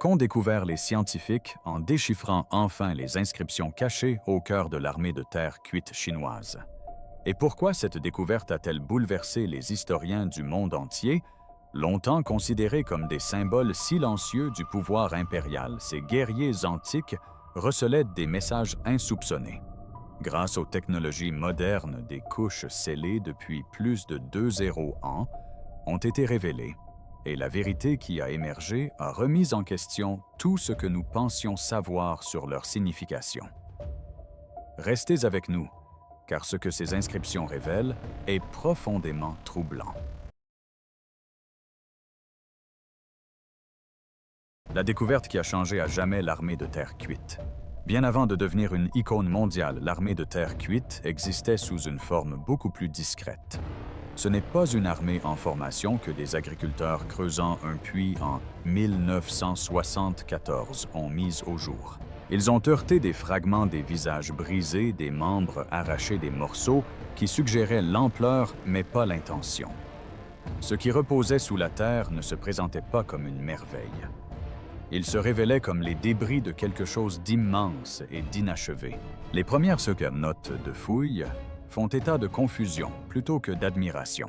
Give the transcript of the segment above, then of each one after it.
Qu'ont découvert les scientifiques en déchiffrant enfin les inscriptions cachées au cœur de l'armée de terre cuite chinoise? Et pourquoi cette découverte a-t-elle bouleversé les historiens du monde entier? Longtemps considérés comme des symboles silencieux du pouvoir impérial, ces guerriers antiques recelaient des messages insoupçonnés. Grâce aux technologies modernes, des couches scellées depuis plus de 2 ans ont été révélées, et la vérité qui a émergé a remis en question tout ce que nous pensions savoir sur leur signification. Restez avec nous, car ce que ces inscriptions révèlent est profondément troublant. La découverte qui a changé à jamais l'armée de terre cuite. Bien avant de devenir une icône mondiale, l'armée de terre cuite existait sous une forme beaucoup plus discrète. Ce n'est pas une armée en formation que des agriculteurs creusant un puits en 1974 ont mise au jour. Ils ont heurté des fragments des visages brisés, des membres arrachés des morceaux qui suggéraient l'ampleur mais pas l'intention. Ce qui reposait sous la terre ne se présentait pas comme une merveille. Il se révélait comme les débris de quelque chose d'immense et d'inachevé. Les premières notes de fouilles font état de confusion plutôt que d'admiration.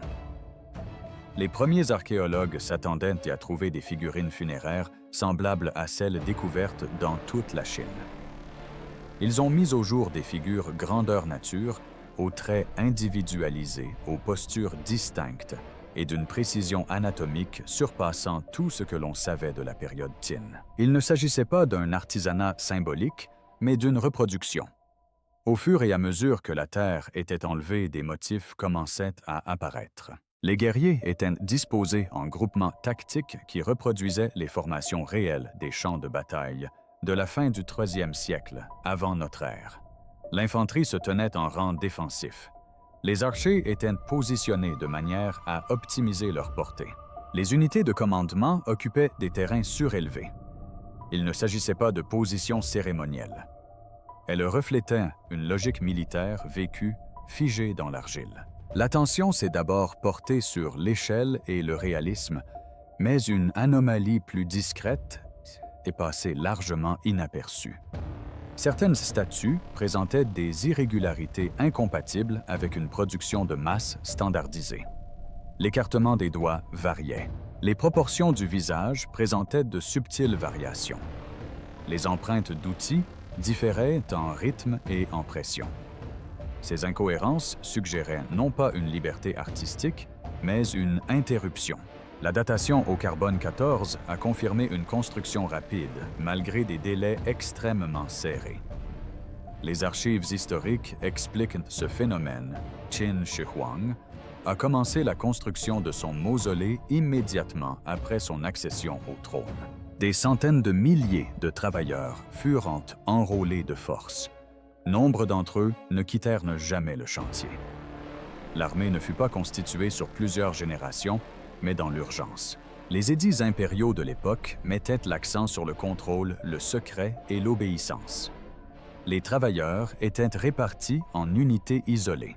Les premiers archéologues s'attendaient à trouver des figurines funéraires semblables à celles découvertes dans toute la Chine. Ils ont mis au jour des figures grandeur nature, aux traits individualisés, aux postures distinctes et d'une précision anatomique surpassant tout ce que l'on savait de la période Qin. Il ne s'agissait pas d'un artisanat symbolique, mais d'une reproduction. Au fur et à mesure que la terre était enlevée, des motifs commençaient à apparaître. Les guerriers étaient disposés en groupements tactiques qui reproduisaient les formations réelles des champs de bataille de la fin du IIIe siècle, avant notre ère. L'infanterie se tenait en rang défensif. Les archers étaient positionnés de manière à optimiser leur portée. Les unités de commandement occupaient des terrains surélevés. Il ne s'agissait pas de positions cérémonielles. Elles reflétaient une logique militaire vécue, figée dans l'argile. L'attention s'est d'abord portée sur l'échelle et le réalisme, mais une anomalie plus discrète est passée largement inaperçue. Certaines statues présentaient des irrégularités incompatibles avec une production de masse standardisée. L'écartement des doigts variait. Les proportions du visage présentaient de subtiles variations. Les empreintes d'outils différaient en rythme et en pression. Ces incohérences suggéraient non pas une liberté artistique, mais une interruption. La datation au carbone 14 a confirmé une construction rapide, malgré des délais extrêmement serrés. Les archives historiques expliquent ce phénomène. Qin Shi Huang a commencé la construction de son mausolée immédiatement après son accession au trône. Des centaines de milliers de travailleurs furent enrôlés de force. Nombre d'entre eux ne quittèrent jamais le chantier. L'armée ne fut pas constituée sur plusieurs générations, mais dans l'urgence. Les édits impériaux de l'époque mettaient l'accent sur le contrôle, le secret et l'obéissance. Les travailleurs étaient répartis en unités isolées.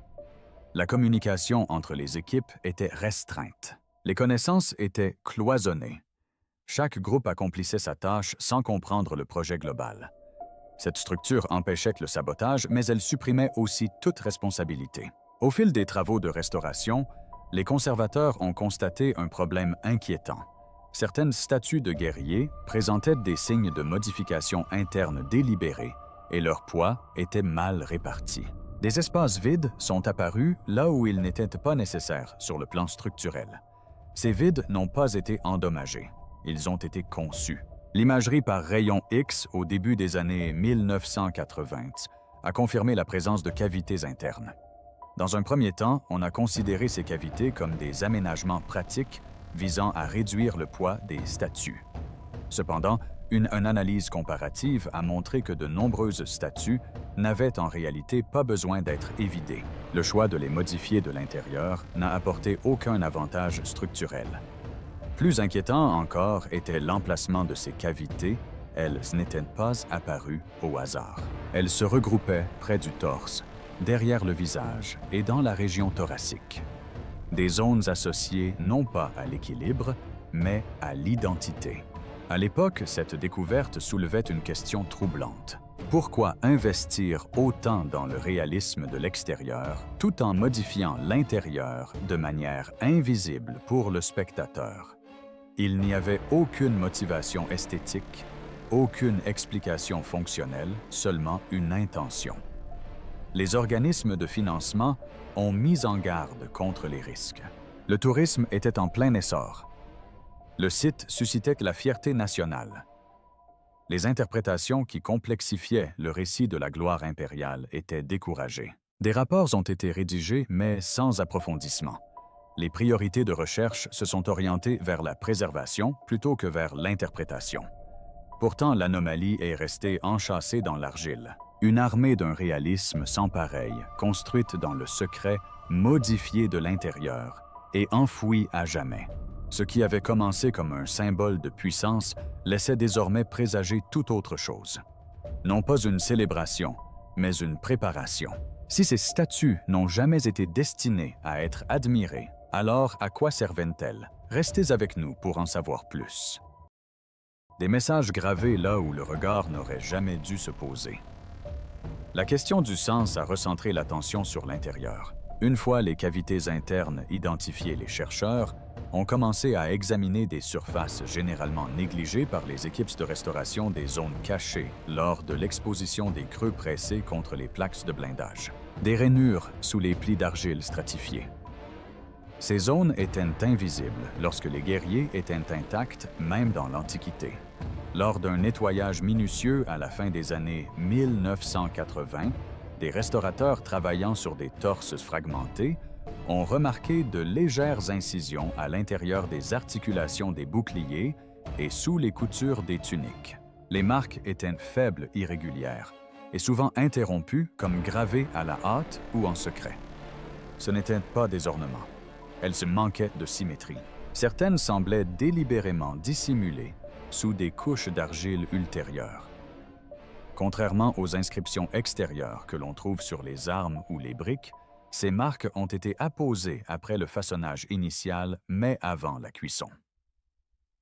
La communication entre les équipes était restreinte. Les connaissances étaient cloisonnées. Chaque groupe accomplissait sa tâche sans comprendre le projet global. Cette structure empêchait le sabotage, mais elle supprimait aussi toute responsabilité. Au fil des travaux de restauration, les conservateurs ont constaté un problème inquiétant. Certaines statues de guerriers présentaient des signes de modification interne délibérée et leur poids était mal réparti. Des espaces vides sont apparus là où ils n'étaient pas nécessaires sur le plan structurel. Ces vides n'ont pas été endommagés. Ils ont été conçus. L'imagerie par rayon X au début des années 1980 a confirmé la présence de cavités internes. Dans un premier temps, on a considéré ces cavités comme des aménagements pratiques visant à réduire le poids des statues. Cependant, une analyse comparative a montré que de nombreuses statues n'avaient en réalité pas besoin d'être évidées. Le choix de les modifier de l'intérieur n'a apporté aucun avantage structurel. Plus inquiétant encore était l'emplacement de ces cavités. Elles n'étaient pas apparues au hasard. Elles se regroupaient près du torse, derrière le visage et dans la région thoracique. Des zones associées non pas à l'équilibre, mais à l'identité. À l'époque, cette découverte soulevait une question troublante. Pourquoi investir autant dans le réalisme de l'extérieur tout en modifiant l'intérieur de manière invisible pour le spectateur? Il n'y avait aucune motivation esthétique, aucune explication fonctionnelle, seulement une intention. Les organismes de financement ont mis en garde contre les risques. Le tourisme était en plein essor. Le site suscitait la fierté nationale. Les interprétations qui complexifiaient le récit de la gloire impériale étaient découragées. Des rapports ont été rédigés, mais sans approfondissement. Les priorités de recherche se sont orientées vers la préservation plutôt que vers l'interprétation. Pourtant, l'anomalie est restée enchâssée dans l'argile. Une armée d'un réalisme sans pareil, construite dans le secret, modifiée de l'intérieur et enfouie à jamais. Ce qui avait commencé comme un symbole de puissance laissait désormais présager tout autre chose. Non pas une célébration, mais une préparation. Si ces statues n'ont jamais été destinées à être admirées, alors à quoi servaient-elles? Restez avec nous pour en savoir plus. Des messages gravés là où le regard n'aurait jamais dû se poser. La question du sens a recentré l'attention sur l'intérieur. Une fois les cavités internes identifiées, les chercheurs ont commencé à examiner des surfaces généralement négligées par les équipes de restauration des zones cachées lors de l'exposition des creux pressés contre les plaques de blindage. Des rainures sous les plis d'argile stratifiés. Ces zones étaient invisibles lorsque les guerriers étaient intacts, même dans l'Antiquité. Lors d'un nettoyage minutieux à la fin des années 1980, des restaurateurs travaillant sur des torses fragmentés ont remarqué de légères incisions à l'intérieur des articulations des boucliers et sous les coutures des tuniques. Les marques étaient faibles, irrégulières, et souvent interrompues comme gravées à la hâte ou en secret. Ce n'étaient pas des ornements. Elles se manquaient de symétrie. Certaines semblaient délibérément dissimulées sous des couches d'argile ultérieures. Contrairement aux inscriptions extérieures que l'on trouve sur les armes ou les briques, ces marques ont été apposées après le façonnage initial, mais avant la cuisson.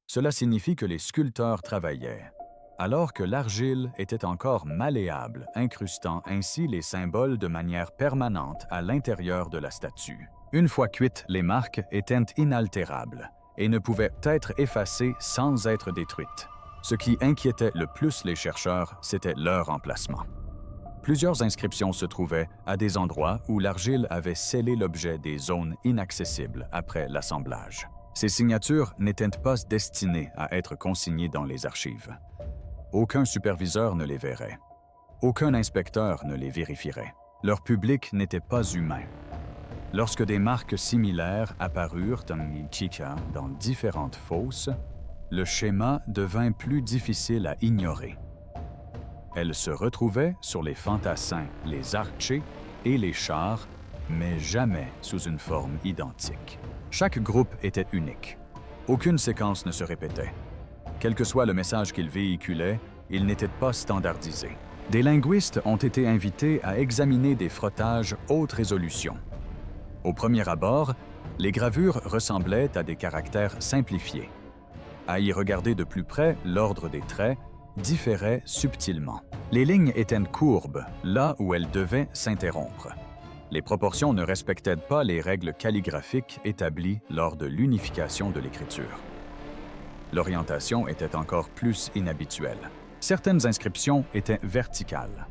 Cela signifie que les sculpteurs travaillaient, alors que l'argile était encore malléable, incrustant ainsi les symboles de manière permanente à l'intérieur de la statue. Une fois cuites, les marques étaient inaltérables et ne pouvaient être effacées sans être détruites. Ce qui inquiétait le plus les chercheurs, c'était leur emplacement. Plusieurs inscriptions se trouvaient à des endroits où l'argile avait scellé l'objet des zones inaccessibles après l'assemblage. Ces signatures n'étaient pas destinées à être consignées dans les archives. Aucun superviseur ne les verrait. Aucun inspecteur ne les vérifierait. Leur public n'était pas humain. Lorsque des marques similaires apparurent dans différentes fosses, le schéma devint plus difficile à ignorer. Elles se retrouvaient sur les fantassins, les archers et les chars, mais jamais sous une forme identique. Chaque groupe était unique. Aucune séquence ne se répétait. Quel que soit le message qu'il véhiculait, il n'était pas standardisé. Des linguistes ont été invités à examiner des frottages haute résolution. Au premier abord, les gravures ressemblaient à des caractères simplifiés. À y regarder de plus près, l'ordre des traits différait subtilement. Les lignes étaient courbes, là où elles devaient s'interrompre. Les proportions ne respectaient pas les règles calligraphiques établies lors de l'unification de l'écriture. L'orientation était encore plus inhabituelle. Certaines inscriptions étaient verticales.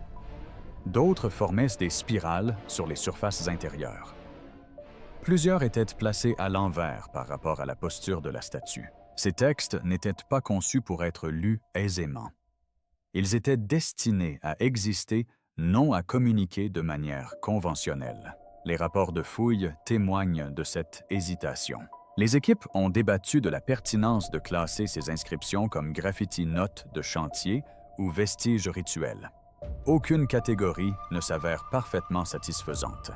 D'autres formaient des spirales sur les surfaces intérieures. Plusieurs étaient placés à l'envers par rapport à la posture de la statue. Ces textes n'étaient pas conçus pour être lus aisément. Ils étaient destinés à exister, non à communiquer de manière conventionnelle. Les rapports de fouilles témoignent de cette hésitation. Les équipes ont débattu de la pertinence de classer ces inscriptions comme graffiti-notes de chantier ou vestiges rituels. Aucune catégorie ne s'avère parfaitement satisfaisante.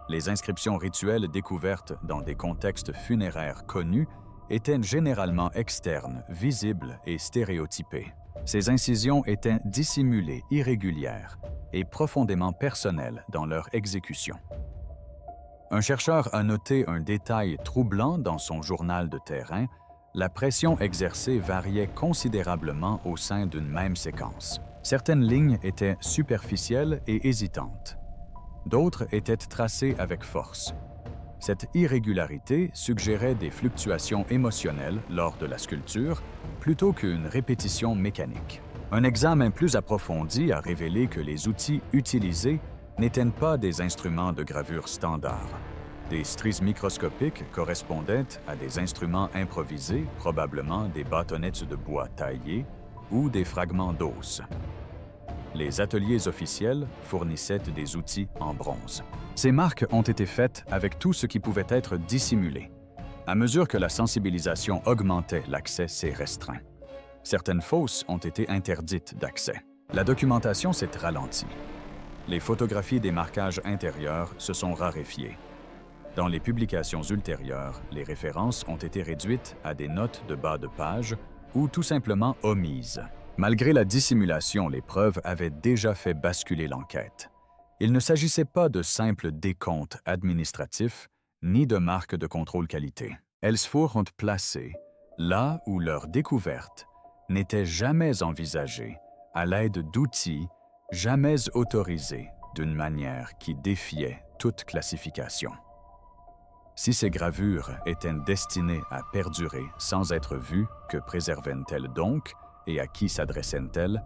Les inscriptions rituelles découvertes dans des contextes funéraires connus étaient généralement externes, visibles et stéréotypées. Ces incisions étaient dissimulées, irrégulières et profondément personnelles dans leur exécution. Un chercheur a noté un détail troublant dans son journal de terrain, la pression exercée variait considérablement au sein d'une même séquence. Certaines lignes étaient superficielles et hésitantes. D'autres étaient tracées avec force. Cette irrégularité suggérait des fluctuations émotionnelles lors de la sculpture plutôt qu'une répétition mécanique. Un examen plus approfondi a révélé que les outils utilisés n'étaient pas des instruments de gravure standards. Des stries microscopiques correspondaient à des instruments improvisés, probablement des bâtonnettes de bois taillées ou des fragments d'os. Les ateliers officiels fournissaient des outils en bronze. Ces marques ont été faites avec tout ce qui pouvait être dissimulé. À mesure que la sensibilisation augmentait, l'accès s'est restreint. Certaines fosses ont été interdites d'accès. La documentation s'est ralentie. Les photographies des marquages intérieurs se sont raréfiées. Dans les publications ultérieures, les références ont été réduites à des notes de bas de page ou tout simplement omises. Malgré la dissimulation, les preuves avaient déjà fait basculer l'enquête. Il ne s'agissait pas de simples décomptes administratifs, ni de marques de contrôle qualité. Ellsworth ont placé là où leur découverte n'était jamais envisagée à l'aide d'outils jamais autorisés d'une manière qui défiait toute classification. Si ces gravures étaient destinées à perdurer sans être vues, que préservaient-elles donc et à qui s'adressaient-elles?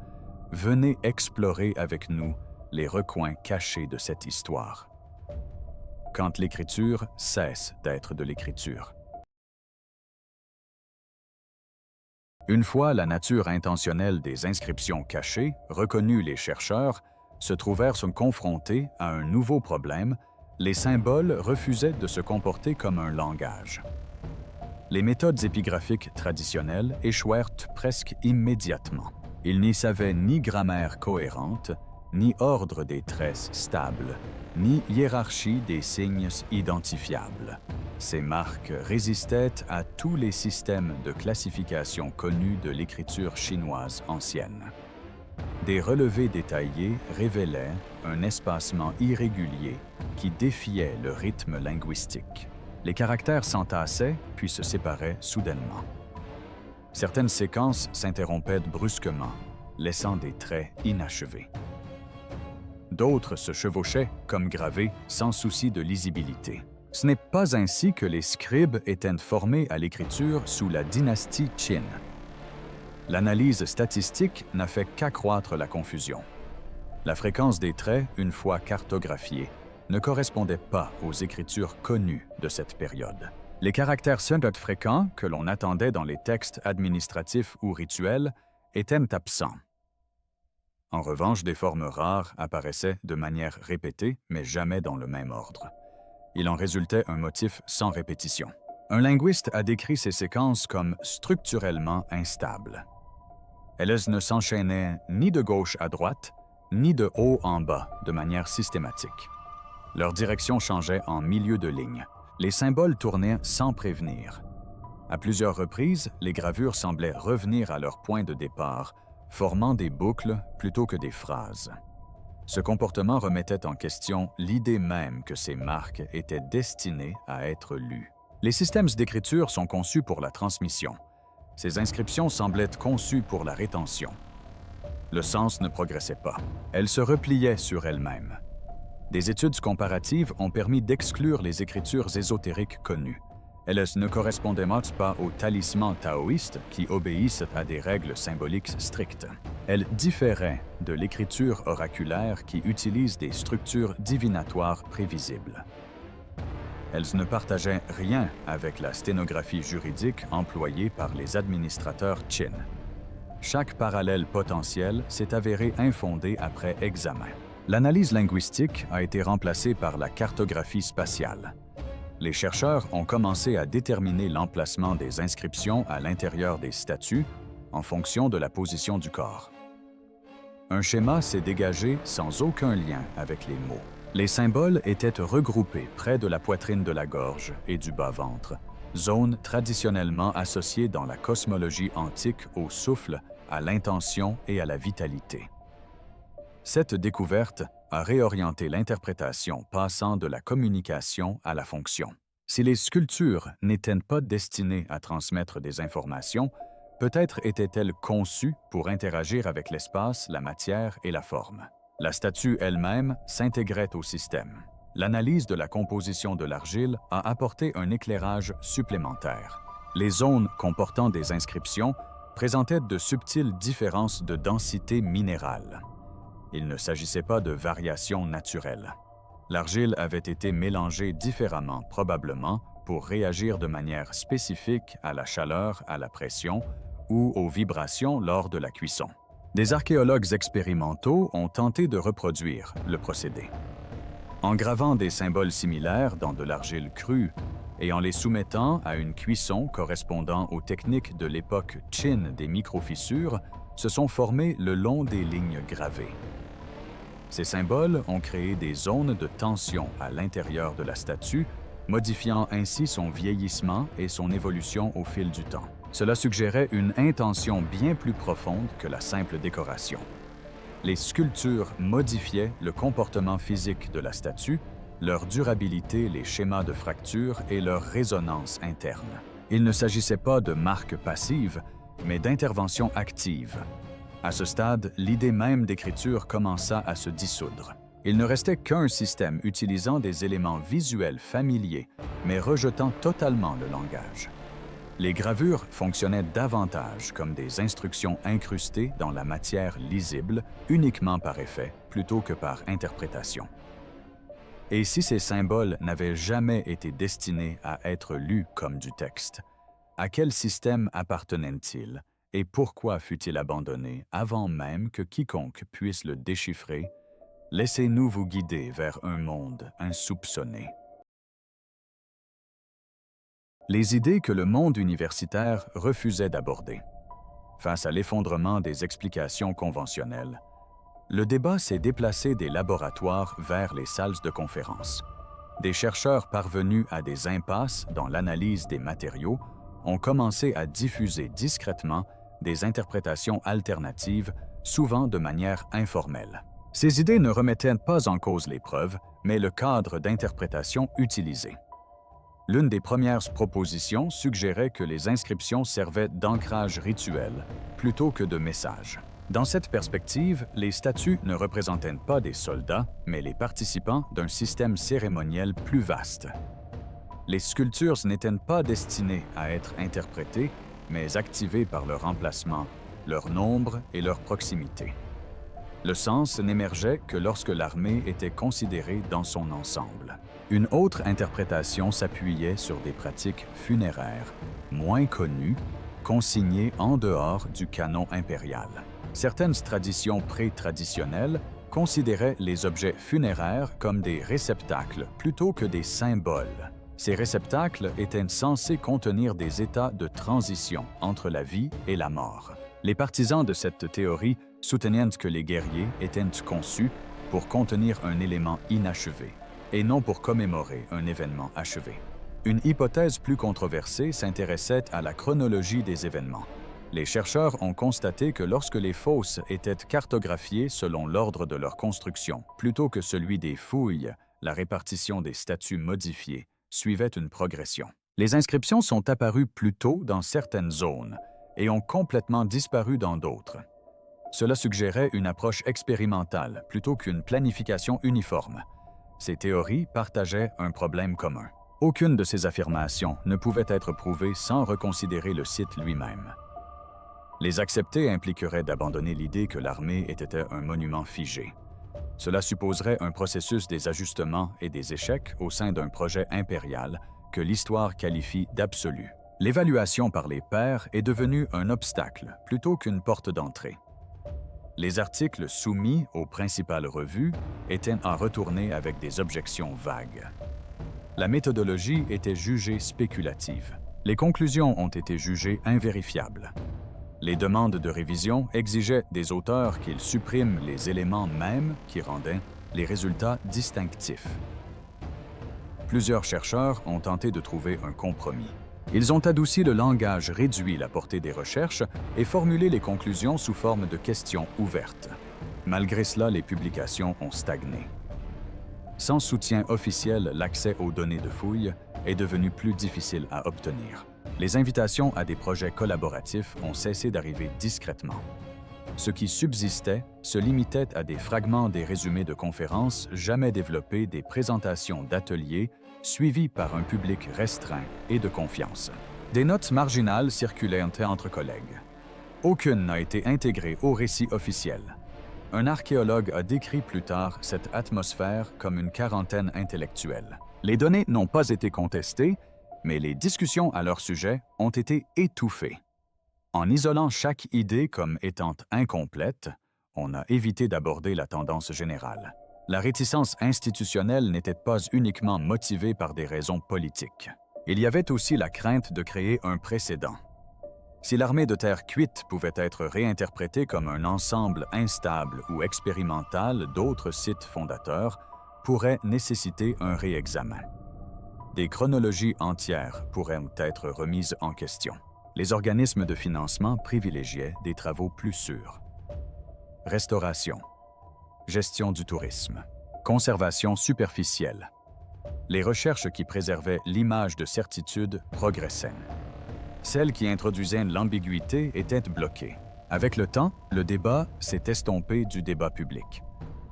Venez explorer avec nous les recoins cachés de cette histoire. Quand l'écriture cesse d'être de l'écriture. Une fois la nature intentionnelle des inscriptions cachées reconnue, les chercheurs se trouvèrent confrontés à un nouveau problème: les symboles refusaient de se comporter comme un langage. Les méthodes épigraphiques traditionnelles échouèrent presque immédiatement. Ils n'y savaient ni grammaire cohérente, ni ordre des traits stable, ni hiérarchie des signes identifiables. Ces marques résistaient à tous les systèmes de classification connus de l'écriture chinoise ancienne. Des relevés détaillés révélaient un espacement irrégulier qui défiait le rythme linguistique. Les caractères s'entassaient puis se séparaient soudainement. Certaines séquences s'interrompaient brusquement, laissant des traits inachevés. D'autres se chevauchaient, comme gravés, sans souci de lisibilité. Ce n'est pas ainsi que les scribes étaient formés à l'écriture sous la dynastie Qin. L'analyse statistique n'a fait qu'accroître la confusion. La fréquence des traits, une fois cartographiée, ne correspondait pas aux écritures connues de cette période. Les caractères fréquents que l'on attendait dans les textes administratifs ou rituels étaient absents. En revanche, des formes rares apparaissaient de manière répétée, mais jamais dans le même ordre. Il en résultait un motif sans répétition. Un linguiste a décrit ces séquences comme structurellement instables. Elles ne s'enchaînaient ni de gauche à droite, ni de haut en bas, de manière systématique. Leur direction changeait en milieu de ligne. Les symboles tournaient sans prévenir. À plusieurs reprises, les gravures semblaient revenir à leur point de départ, formant des boucles plutôt que des phrases. Ce comportement remettait en question l'idée même que ces marques étaient destinées à être lues. Les systèmes d'écriture sont conçus pour la transmission. Ces inscriptions semblaient conçues pour la rétention. Le sens ne progressait pas. Elles se repliaient sur elles-mêmes. Des études comparatives ont permis d'exclure les écritures ésotériques connues. Elles ne correspondaient pas aux talismans taoïstes qui obéissent à des règles symboliques strictes. Elles différaient de l'écriture oraculaire qui utilise des structures divinatoires prévisibles. Elles ne partageaient rien avec la sténographie juridique employée par les administrateurs Qin. Chaque parallèle potentiel s'est avéré infondé après examen. L'analyse linguistique a été remplacée par la cartographie spatiale. Les chercheurs ont commencé à déterminer l'emplacement des inscriptions à l'intérieur des statues en fonction de la position du corps. Un schéma s'est dégagé sans aucun lien avec les mots. Les symboles étaient regroupés près de la poitrine de la gorge et du bas-ventre, zone traditionnellement associée dans la cosmologie antique au souffle, à l'intention et à la vitalité. Cette découverte a réorienté l'interprétation passant de la communication à la fonction. Si les sculptures n'étaient pas destinées à transmettre des informations, peut-être étaient-elles conçues pour interagir avec l'espace, la matière et la forme. La statue elle-même s'intégrait au système. L'analyse de la composition de l'argile a apporté un éclairage supplémentaire. Les zones comportant des inscriptions présentaient de subtiles différences de densité minérale. Il ne s'agissait pas de variations naturelles. L'argile avait été mélangée différemment, probablement, pour réagir de manière spécifique à la chaleur, à la pression ou aux vibrations lors de la cuisson. Des archéologues expérimentaux ont tenté de reproduire le procédé. En gravant des symboles similaires dans de l'argile crue et en les soumettant à une cuisson correspondant aux techniques de l'époque Qin des microfissures, se sont formées le long des lignes gravées. Ces symboles ont créé des zones de tension à l'intérieur de la statue, modifiant ainsi son vieillissement et son évolution au fil du temps. Cela suggérait une intention bien plus profonde que la simple décoration. Les sculptures modifiaient le comportement physique de la statue, leur durabilité, les schémas de fracture et leur résonance interne. Il ne s'agissait pas de marques passives, mais d'interventions actives. À ce stade, l'idée même d'écriture commença à se dissoudre. Il ne restait qu'un système utilisant des éléments visuels familiers, mais rejetant totalement le langage. Les gravures fonctionnaient davantage comme des instructions incrustées dans la matière lisible, uniquement par effet, plutôt que par interprétation. Et si ces symboles n'avaient jamais été destinés à être lus comme du texte, à quel système appartenaient-ils et pourquoi fut-il abandonné avant même que quiconque puisse le déchiffrer? Laissez-nous vous guider vers un monde insoupçonné. Les idées que le monde universitaire refusait d'aborder. Face à l'effondrement des explications conventionnelles, le débat s'est déplacé des laboratoires vers les salles de conférence. Des chercheurs parvenus à des impasses dans l'analyse des matériaux ont commencé à diffuser discrètement des interprétations alternatives, souvent de manière informelle. Ces idées ne remettaient pas en cause les preuves, mais le cadre d'interprétation utilisé. L'une des premières propositions suggérait que les inscriptions servaient d'ancrage rituel plutôt que de message. Dans cette perspective, les statues ne représentaient pas des soldats, mais les participants d'un système cérémoniel plus vaste. Les sculptures n'étaient pas destinées à être interprétées, mais activées par leur emplacement, leur nombre et leur proximité. Le sens n'émergeait que lorsque l'armée était considérée dans son ensemble. Une autre interprétation s'appuyait sur des pratiques funéraires, moins connues, consignées en dehors du canon impérial. Certaines traditions pré-traditionnelles considéraient les objets funéraires comme des réceptacles plutôt que des symboles. Ces réceptacles étaient censés contenir des états de transition entre la vie et la mort. Les partisans de cette théorie soutenaient que les guerriers étaient conçus pour contenir un élément inachevé et non pour commémorer un événement achevé. Une hypothèse plus controversée s'intéressait à la chronologie des événements. Les chercheurs ont constaté que lorsque les fosses étaient cartographiées selon l'ordre de leur construction, plutôt que celui des fouilles, la répartition des statues modifiées suivait une progression. Les inscriptions sont apparues plus tôt dans certaines zones et ont complètement disparu dans d'autres. Cela suggérait une approche expérimentale plutôt qu'une planification uniforme. Ces théories partageaient un problème commun. Aucune de ces affirmations ne pouvait être prouvée sans reconsidérer le site lui-même. Les accepter impliquerait d'abandonner l'idée que l'armée était un monument figé. Cela supposerait un processus des ajustements et des échecs au sein d'un projet impérial que l'histoire qualifie d'absolu. L'évaluation par les pairs est devenue un obstacle plutôt qu'une porte d'entrée. Les articles soumis aux principales revues étaient à retourner avec des objections vagues. La méthodologie était jugée spéculative. Les conclusions ont été jugées invérifiables. Les demandes de révision exigeaient des auteurs qu'ils suppriment les éléments mêmes qui rendaient les résultats distinctifs. Plusieurs chercheurs ont tenté de trouver un compromis. Ils ont adouci le langage, réduit la portée des recherches et formulé les conclusions sous forme de questions ouvertes. Malgré cela, les publications ont stagné. Sans soutien officiel, l'accès aux données de fouilles est devenu plus difficile à obtenir. Les invitations à des projets collaboratifs ont cessé d'arriver discrètement. Ce qui subsistait se limitait à des fragments des résumés de conférences jamais développés, des présentations d'ateliers suivies par un public restreint et de confiance. Des notes marginales circulaient entre collègues. Aucune n'a été intégrée au récit officiel. Un archéologue a décrit plus tard cette atmosphère comme une quarantaine intellectuelle. Les données n'ont pas été contestées, mais les discussions à leur sujet ont été étouffées. En isolant chaque idée comme étant incomplète, on a évité d'aborder la tendance générale. La réticence institutionnelle n'était pas uniquement motivée par des raisons politiques. Il y avait aussi la crainte de créer un précédent. Si l'armée de terre cuite pouvait être réinterprétée comme un ensemble instable ou expérimental d'autres sites fondateurs, pourrait nécessiter un réexamen. Des chronologies entières pourraient être remises en question. Les organismes de financement privilégiaient des travaux plus sûrs. Restauration, gestion du tourisme, conservation superficielle. Les recherches qui préservaient l'image de certitude progressaient. Celles qui introduisaient l'ambiguïté étaient bloquées. Avec le temps, le débat s'est estompé du débat public.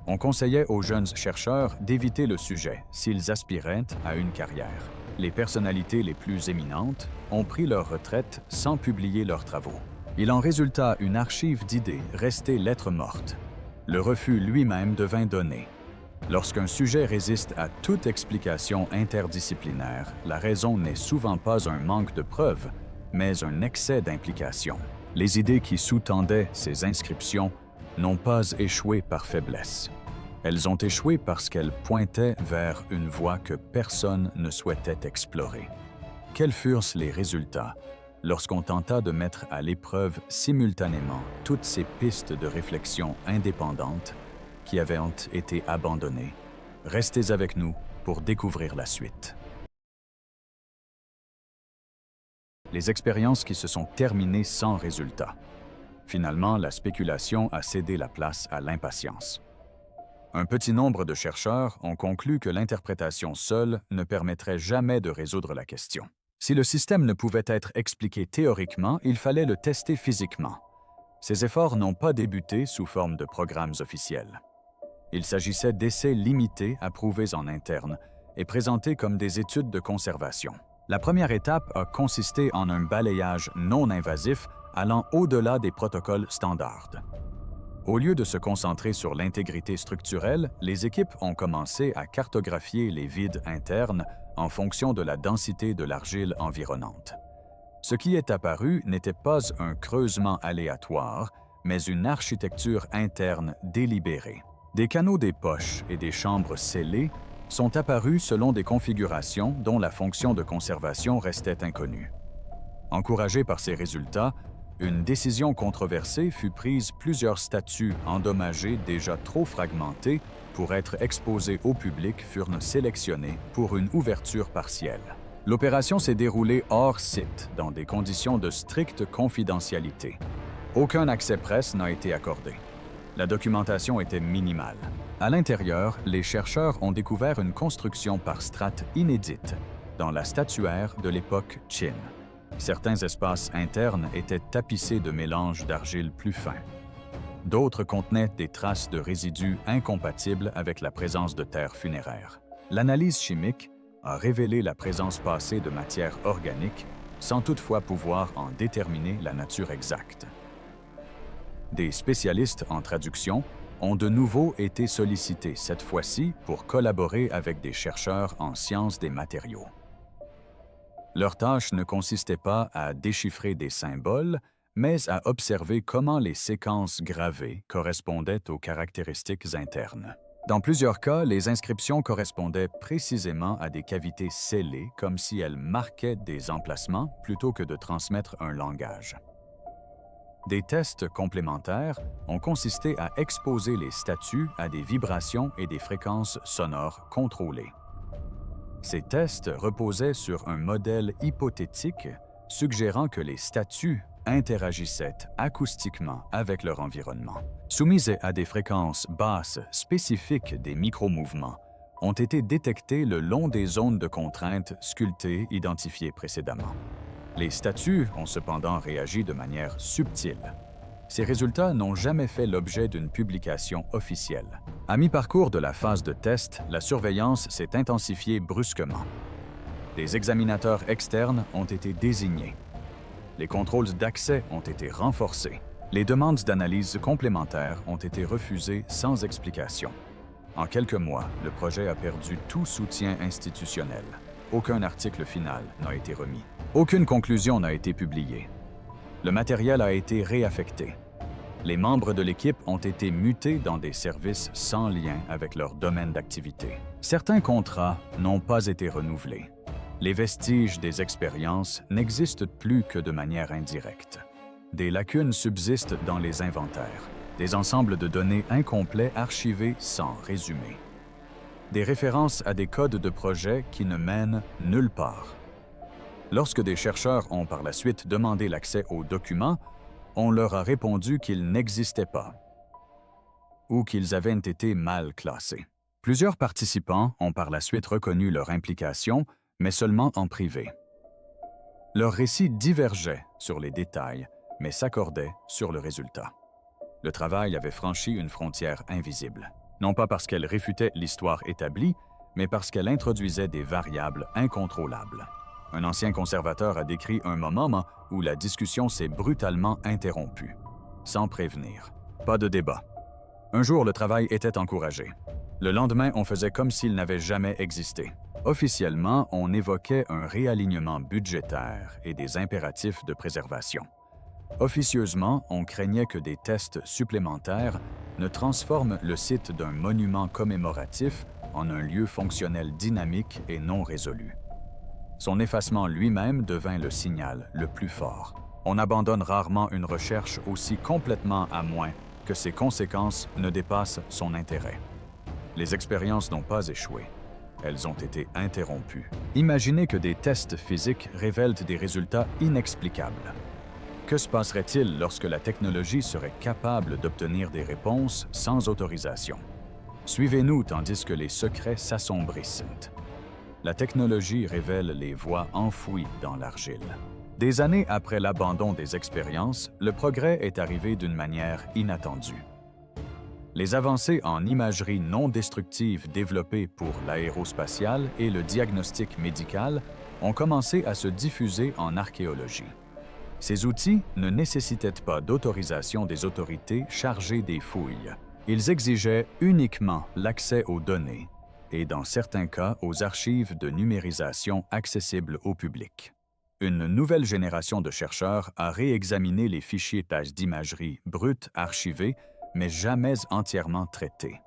On conseillait aux jeunes chercheurs d'éviter le sujet s'ils aspiraient à une carrière. Les personnalités les plus éminentes ont pris leur retraite sans publier leurs travaux. Il en résulta une archive d'idées restée lettre morte. Le refus lui-même devint donné. Lorsqu'un sujet résiste à toute explication interdisciplinaire, la raison n'est souvent pas un manque de preuves, mais un excès d'implication. Les idées qui sous-tendaient ces inscriptions n'ont pas échoué par faiblesse. Elles ont échoué parce qu'elles pointaient vers une voie que personne ne souhaitait explorer. Quels furent les résultats lorsqu'on tenta de mettre à l'épreuve simultanément toutes ces pistes de réflexion indépendantes qui avaient été abandonnées? Restez avec nous pour découvrir la suite. Les expériences qui se sont terminées sans résultat. Finalement, la spéculation a cédé la place à l'impatience. Un petit nombre de chercheurs ont conclu que l'interprétation seule ne permettrait jamais de résoudre la question. Si le système ne pouvait être expliqué théoriquement, il fallait le tester physiquement. Ces efforts n'ont pas débuté sous forme de programmes officiels. Il s'agissait d'essais limités approuvés en interne et présentés comme des études de conservation. La première étape a consisté en un balayage non invasif allant au-delà des protocoles standards. Au lieu de se concentrer sur l'intégrité structurelle, les équipes ont commencé à cartographier les vides internes en fonction de la densité de l'argile environnante. Ce qui est apparu n'était pas un creusement aléatoire, mais une architecture interne délibérée. Des canaux des poches et des chambres scellées sont apparus selon des configurations dont la fonction de conservation restait inconnue. Encouragé par ces résultats, une décision controversée fut prise. Plusieurs statues endommagées déjà trop fragmentées pour être exposées au public furent sélectionnées pour une ouverture partielle. L'opération s'est déroulée hors site, dans des conditions de stricte confidentialité. Aucun accès presse n'a été accordé. La documentation était minimale. À l'intérieur, les chercheurs ont découvert une construction par strates inédite dans la statuaire de l'époque Qin. Certains espaces internes étaient tapissés de mélanges d'argile plus fins. D'autres contenaient des traces de résidus incompatibles avec la présence de terre funéraire. L'analyse chimique a révélé la présence passée de matière organique sans toutefois pouvoir en déterminer la nature exacte. Des spécialistes en traduction ont de nouveau été sollicités, cette fois-ci pour collaborer avec des chercheurs en sciences des matériaux. Leur tâche ne consistait pas à déchiffrer des symboles, mais à observer comment les séquences gravées correspondaient aux caractéristiques internes. Dans plusieurs cas, les inscriptions correspondaient précisément à des cavités scellées, comme si elles marquaient des emplacements plutôt que de transmettre un langage. Des tests complémentaires ont consisté à exposer les statues à des vibrations et des fréquences sonores contrôlées. Ces tests reposaient sur un modèle hypothétique suggérant que les statues interagissaient acoustiquement avec leur environnement. Soumises à des fréquences basses spécifiques des micromouvements, ont été détectés le long des zones de contrainte sculptées identifiées précédemment. Les statues ont cependant réagi de manière subtile. Ces résultats n'ont jamais fait l'objet d'une publication officielle. À mi-parcours de la phase de test, la surveillance s'est intensifiée brusquement. Des examinateurs externes ont été désignés. Les contrôles d'accès ont été renforcés. Les demandes d'analyse complémentaires ont été refusées sans explication. En quelques mois, le projet a perdu tout soutien institutionnel. Aucun article final n'a été remis. Aucune conclusion n'a été publiée. Le matériel a été réaffecté. Les membres de l'équipe ont été mutés dans des services sans lien avec leur domaine d'activité. Certains contrats n'ont pas été renouvelés. Les vestiges des expériences n'existent plus que de manière indirecte. Des lacunes subsistent dans les inventaires, des ensembles de données incomplets archivés sans résumé. Des références à des codes de projet qui ne mènent nulle part. Lorsque des chercheurs ont par la suite demandé l'accès aux documents, on leur a répondu qu'ils n'existaient pas ou qu'ils avaient été mal classés. Plusieurs participants ont par la suite reconnu leur implication, mais seulement en privé. Leurs récits divergeaient sur les détails, mais s'accordaient sur le résultat. Le travail avait franchi une frontière invisible, non pas parce qu'elle réfutait l'histoire établie, mais parce qu'elle introduisait des variables incontrôlables. Un ancien conservateur a décrit un moment où la discussion s'est brutalement interrompue, sans prévenir. Pas de débat. Un jour, le travail était encouragé. Le lendemain, on faisait comme s'il n'avait jamais existé. Officiellement, on évoquait un réalignement budgétaire et des impératifs de préservation. Officieusement, on craignait que des tests supplémentaires ne transforment le site d'un monument commémoratif en un lieu fonctionnel dynamique et non résolu. Son effacement lui-même devint le signal le plus fort. On abandonne rarement une recherche aussi complètement à moins que ses conséquences ne dépassent son intérêt. Les expériences n'ont pas échoué. Elles ont été interrompues. Imaginez que des tests physiques révèlent des résultats inexplicables. Que se passerait-il lorsque la technologie serait capable d'obtenir des réponses sans autorisation? Suivez-nous tandis que les secrets s'assombrissent. La technologie révèle les voies enfouies dans l'argile. Des années après l'abandon des expériences, le progrès est arrivé d'une manière inattendue. Les avancées en imagerie non destructive développées pour l'aérospatiale et le diagnostic médical ont commencé à se diffuser en archéologie. Ces outils ne nécessitaient pas d'autorisation des autorités chargées des fouilles. Ils exigeaient uniquement l'accès aux données et, dans certains cas, aux archives de numérisation accessibles au public. Une nouvelle génération de chercheurs a réexaminé les fichiers d'imagerie bruts archivés, mais jamais entièrement traités.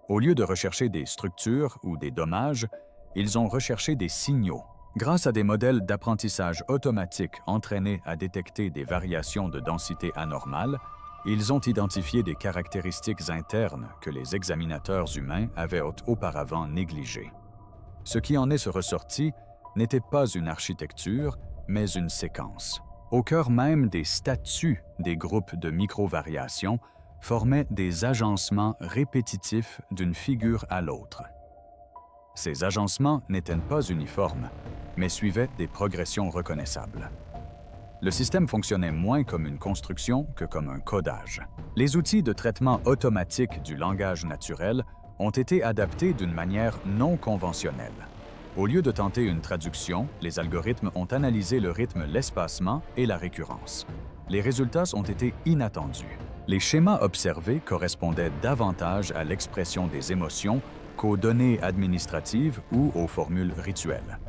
Au lieu de rechercher des structures ou des dommages, ils ont recherché des signaux. Grâce à des modèles d'apprentissage automatique entraînés à détecter des variations de densité anormales, ils ont identifié des caractéristiques internes que les examinateurs humains avaient auparavant négligées. Ce qui en est ressorti n'était pas une architecture, mais une séquence. Au cœur même des statuts des groupes de micro-variations formaient des agencements répétitifs d'une figure à l'autre. Ces agencements n'étaient pas uniformes, mais suivaient des progressions reconnaissables. Le système fonctionnait moins comme une construction que comme un codage. Les outils de traitement automatique du langage naturel ont été adaptés d'une manière non conventionnelle. Au lieu de tenter une traduction, les algorithmes ont analysé le rythme, l'espacement et la récurrence. Les résultats ont été inattendus. Les schémas observés correspondaient davantage à l'expression des émotions qu'aux données administratives ou aux formules rituelles.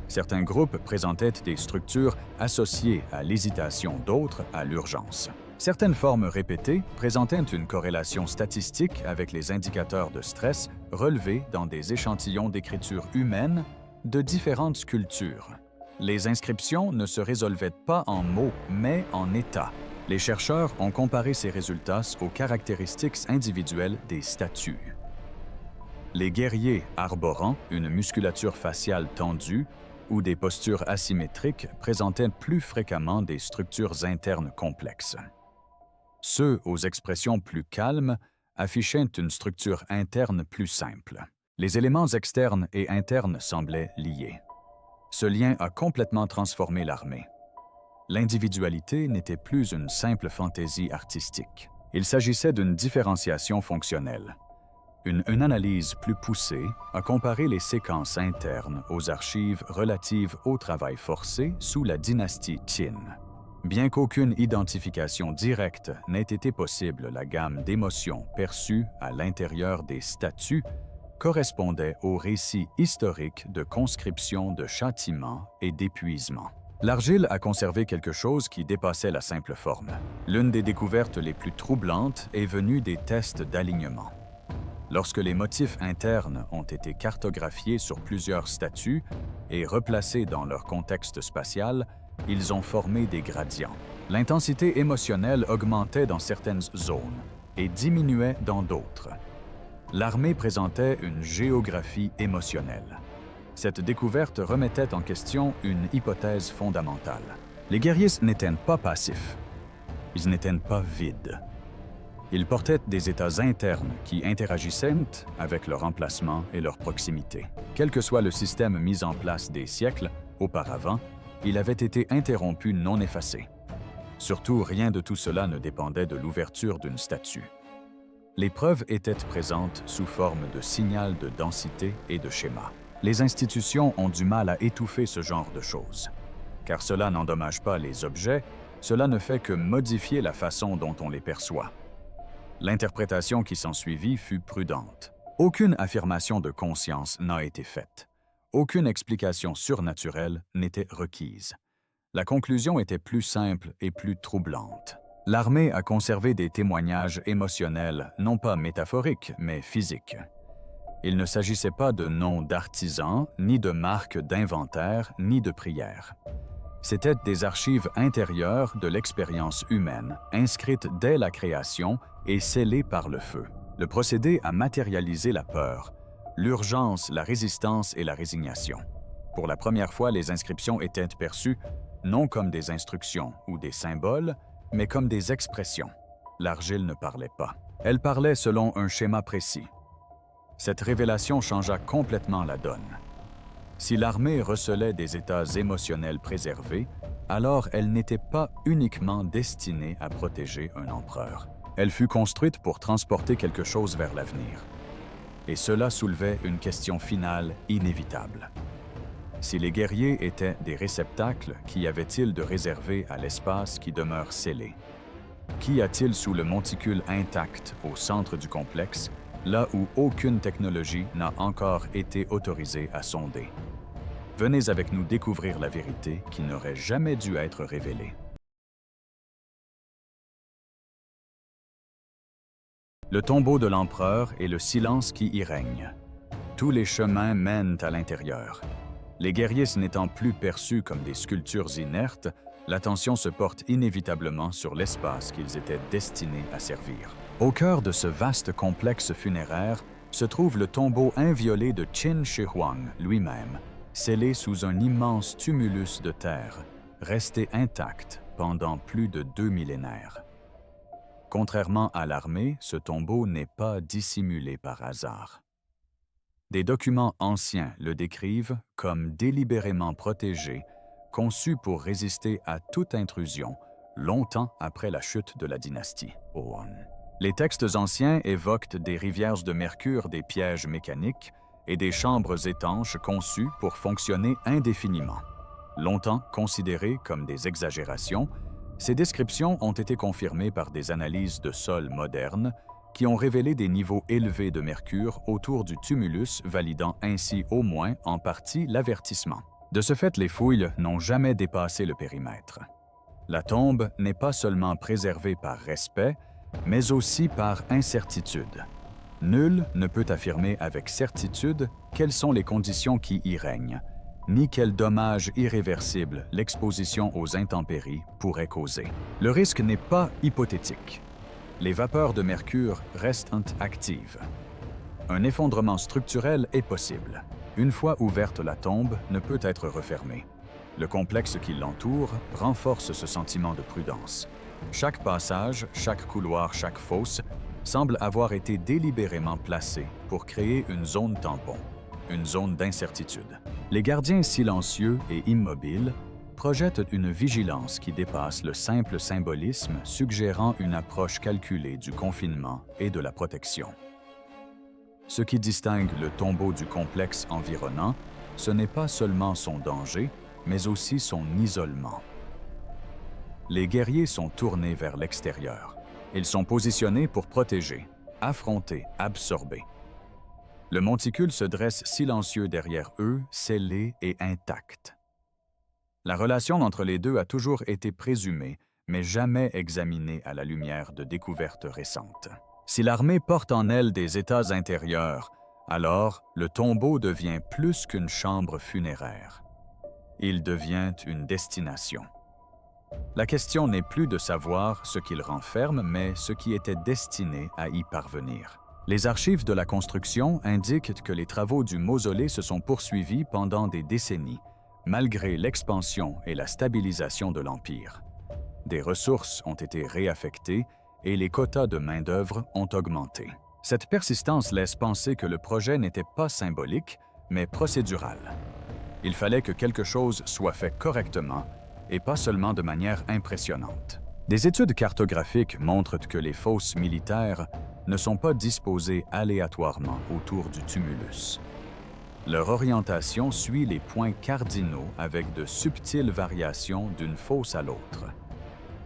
Certains groupes présentaient des structures associées à l'hésitation, d'autres à l'urgence. Certaines formes répétées présentaient une corrélation statistique avec les indicateurs de stress relevés dans des échantillons d'écriture humaine de différentes cultures. Les inscriptions ne se résolvaient pas en mots, mais en états. Les chercheurs ont comparé ces résultats aux caractéristiques individuelles des statues. Les guerriers arborant une musculature faciale tendue ou des postures asymétriques présentaient plus fréquemment des structures internes complexes. Ceux aux expressions plus calmes affichaient une structure interne plus simple. Les éléments externes et internes semblaient liés. Ce lien a complètement transformé l'armée. L'individualité n'était plus une simple fantaisie artistique. Il s'agissait d'une différenciation fonctionnelle. Une analyse plus poussée a comparé les séquences internes aux archives relatives au travail forcé sous la dynastie Qin. Bien qu'aucune identification directe n'ait été possible, la gamme d'émotions perçues à l'intérieur des statues correspondait au récit historique de conscription, de châtiment et d'épuisement. L'argile a conservé quelque chose qui dépassait la simple forme. L'une des découvertes les plus troublantes est venue des tests d'alignement. Lorsque les motifs internes ont été cartographiés sur plusieurs statues et replacés dans leur contexte spatial, ils ont formé des gradients. L'intensité émotionnelle augmentait dans certaines zones et diminuait dans d'autres. L'armée présentait une géographie émotionnelle. Cette découverte remettait en question une hypothèse fondamentale. Les guerriers n'étaient pas passifs. Ils n'étaient pas vides. Ils portaient des états internes qui interagissaient avec leur emplacement et leur proximité. Quel que soit le système mis en place des siècles auparavant, il avait été interrompu non effacé. Surtout, rien de tout cela ne dépendait de l'ouverture d'une statue. Les preuves étaient présentes sous forme de signal de densité et de schéma. Les institutions ont du mal à étouffer ce genre de choses. Car cela n'endommage pas les objets, cela ne fait que modifier la façon dont on les perçoit. L'interprétation qui s'ensuivit fut prudente. Aucune affirmation de conscience n'a été faite. Aucune explication surnaturelle n'était requise. La conclusion était plus simple et plus troublante. L'armée a conservé des témoignages émotionnels, non pas métaphoriques, mais physiques. Il ne s'agissait pas de noms d'artisans, ni de marques d'inventaire, ni de prières. C'étaient des archives intérieures de l'expérience humaine, inscrites dès la création et scellées par le feu. Le procédé a matérialisé la peur, l'urgence, la résistance et la résignation. Pour la première fois, les inscriptions étaient perçues non comme des instructions ou des symboles, mais comme des expressions. L'argile ne parlait pas. Elle parlait selon un schéma précis. Cette révélation changea complètement la donne. Si l'armée recelait des états émotionnels préservés, alors elle n'était pas uniquement destinée à protéger un empereur. Elle fut construite pour transporter quelque chose vers l'avenir. Et cela soulevait une question finale inévitable. Si les guerriers étaient des réceptacles, qu'y avait-il de réservé à l'espace qui demeure scellé? Qu'y a-t-il sous le monticule intact au centre du complexe, là où aucune technologie n'a encore été autorisée à sonder? Venez avec nous découvrir la vérité qui n'aurait jamais dû être révélée. Le tombeau de l'empereur et le silence qui y règne. Tous les chemins mènent à l'intérieur. Les guerriers n'étant plus perçus comme des sculptures inertes, l'attention se porte inévitablement sur l'espace qu'ils étaient destinés à servir. Au cœur de ce vaste complexe funéraire se trouve le tombeau inviolé de Qin Shi Huang lui-même, scellé sous un immense tumulus de terre, resté intact pendant plus de 2 millénaires. Contrairement à l'armée, ce tombeau n'est pas dissimulé par hasard. Des documents anciens le décrivent comme délibérément protégé, conçu pour résister à toute intrusion, longtemps après la chute de la dynastie Yuan. Les textes anciens évoquent des rivières de mercure, des pièges mécaniques et des chambres étanches conçues pour fonctionner indéfiniment. Longtemps considérées comme des exagérations, ces descriptions ont été confirmées par des analyses de sol modernes qui ont révélé des niveaux élevés de mercure autour du tumulus, validant ainsi au moins en partie l'avertissement. De ce fait, les fouilles n'ont jamais dépassé le périmètre. La tombe n'est pas seulement préservée par respect, mais aussi par incertitude. Nul ne peut affirmer avec certitude quelles sont les conditions qui y règnent, ni quels dommages irréversibles l'exposition aux intempéries pourrait causer. Le risque n'est pas hypothétique. Les vapeurs de mercure restent actives. Un effondrement structurel est possible. Une fois ouverte, la tombe ne peut être refermée. Le complexe qui l'entoure renforce ce sentiment de prudence. Chaque passage, chaque couloir, chaque fosse semble avoir été délibérément placé pour créer une zone tampon, une zone d'incertitude. Les gardiens silencieux et immobiles projettent une vigilance qui dépasse le simple symbolisme, suggérant une approche calculée du confinement et de la protection. Ce qui distingue le tombeau du complexe environnant, ce n'est pas seulement son danger, mais aussi son isolement. Les guerriers sont tournés vers l'extérieur. Ils sont positionnés pour protéger, affronter, absorber. Le monticule se dresse silencieux derrière eux, scellé et intact. La relation entre les deux a toujours été présumée, mais jamais examinée à la lumière de découvertes récentes. Si l'armée porte en elle des états intérieurs, alors le tombeau devient plus qu'une chambre funéraire. Il devient une destination. La question n'est plus de savoir ce qu'il renferme, mais ce qui était destiné à y parvenir. Les archives de la construction indiquent que les travaux du mausolée se sont poursuivis pendant des décennies, malgré l'expansion et la stabilisation de l'Empire. Des ressources ont été réaffectées et les quotas de main-d'œuvre ont augmenté. Cette persistance laisse penser que le projet n'était pas symbolique, mais procédural. Il fallait que quelque chose soit fait correctement et pas seulement de manière impressionnante. Des études cartographiques montrent que les fosses militaires ne sont pas disposées aléatoirement autour du tumulus. Leur orientation suit les points cardinaux avec de subtiles variations d'une fosse à l'autre.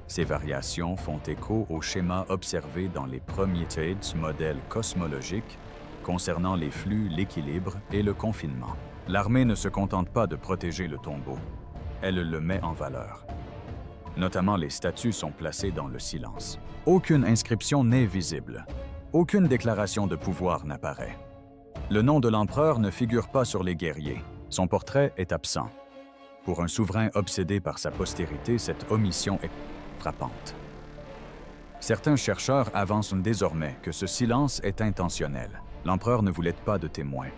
Ces variations font écho au schéma observé dans les premiers modèles cosmologiques concernant les flux, l'équilibre et le confinement. L'armée ne se contente pas de protéger le tombeau, elle le met en valeur. Notamment, les statues sont placées dans le silence. Aucune inscription n'est visible. Aucune déclaration de pouvoir n'apparaît. Le nom de l'empereur ne figure pas sur les guerriers. Son portrait est absent. Pour un souverain obsédé par sa postérité, cette omission est frappante. Certains chercheurs avancent désormais que ce silence est intentionnel. L'empereur ne voulait pas de témoins.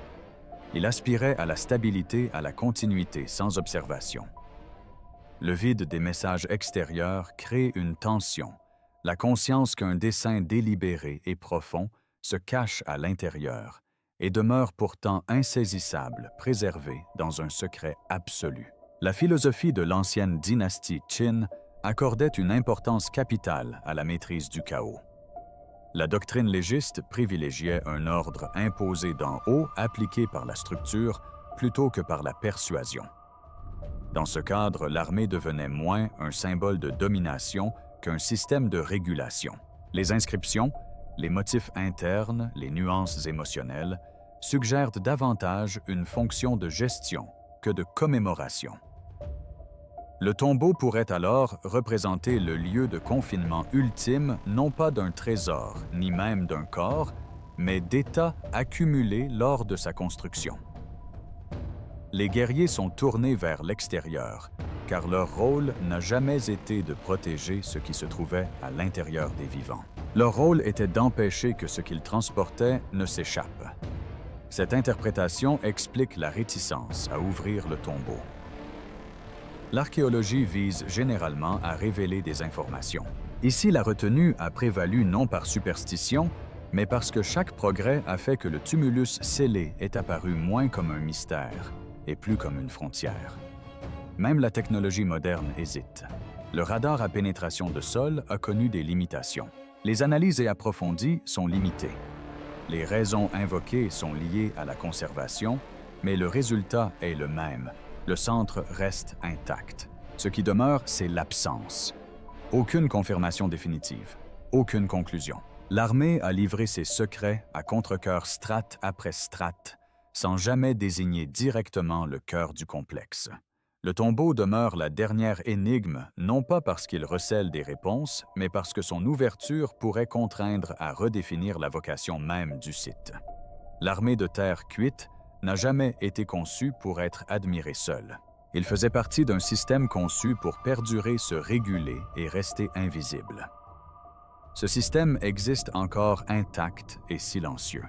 Il aspirait à la stabilité, à la continuité, sans observation. Le vide des messages extérieurs crée une tension, la conscience qu'un dessein délibéré et profond se cache à l'intérieur et demeure pourtant insaisissable, préservé dans un secret absolu. La philosophie de l'ancienne dynastie Qin accordait une importance capitale à la maîtrise du chaos. La doctrine légiste privilégiait un ordre imposé d'en haut, appliqué par la structure, plutôt que par la persuasion. Dans ce cadre, l'armée devenait moins un symbole de domination qu'un système de régulation. Les inscriptions, les motifs internes, les nuances émotionnelles, suggèrent davantage une fonction de gestion que de commémoration. Le tombeau pourrait alors représenter le lieu de confinement ultime non pas d'un trésor, ni même d'un corps, mais d'états accumulés lors de sa construction. Les guerriers sont tournés vers l'extérieur, car leur rôle n'a jamais été de protéger ce qui se trouvait à l'intérieur des vivants. Leur rôle était d'empêcher que ce qu'ils transportaient ne s'échappe. Cette interprétation explique la réticence à ouvrir le tombeau. L'archéologie vise généralement à révéler des informations. Ici, la retenue a prévalu non par superstition, mais parce que chaque progrès a fait que le tumulus scellé est apparu moins comme un mystère et plus comme une frontière. Même la technologie moderne hésite. Le radar à pénétration de sol a connu des limitations. Les analyses approfondies sont limitées. Les raisons invoquées sont liées à la conservation, mais le résultat est le même. Le centre reste intact. Ce qui demeure, c'est l'absence. Aucune confirmation définitive, aucune conclusion. L'armée a livré ses secrets à contre-cœur strate après strate, sans jamais désigner directement le cœur du complexe. Le tombeau demeure la dernière énigme, non pas parce qu'il recèle des réponses, mais parce que son ouverture pourrait contraindre à redéfinir la vocation même du site. L'armée de terre cuite n'a jamais été conçue pour être admirée seule. Il faisait partie d'un système conçu pour perdurer, se réguler et rester invisible. Ce système existe encore intact et silencieux,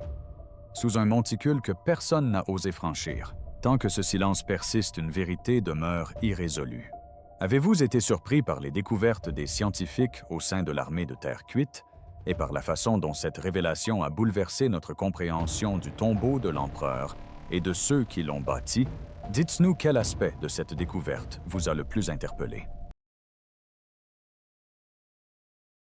sous un monticule que personne n'a osé franchir. Tant que ce silence persiste, une vérité demeure irrésolue. Avez-vous été surpris par les découvertes des scientifiques au sein de l'armée de terre cuite? et par la façon dont cette révélation a bouleversé notre compréhension du tombeau de l'empereur et de ceux qui l'ont bâti, dites-nous quel aspect de cette découverte vous a le plus interpellé.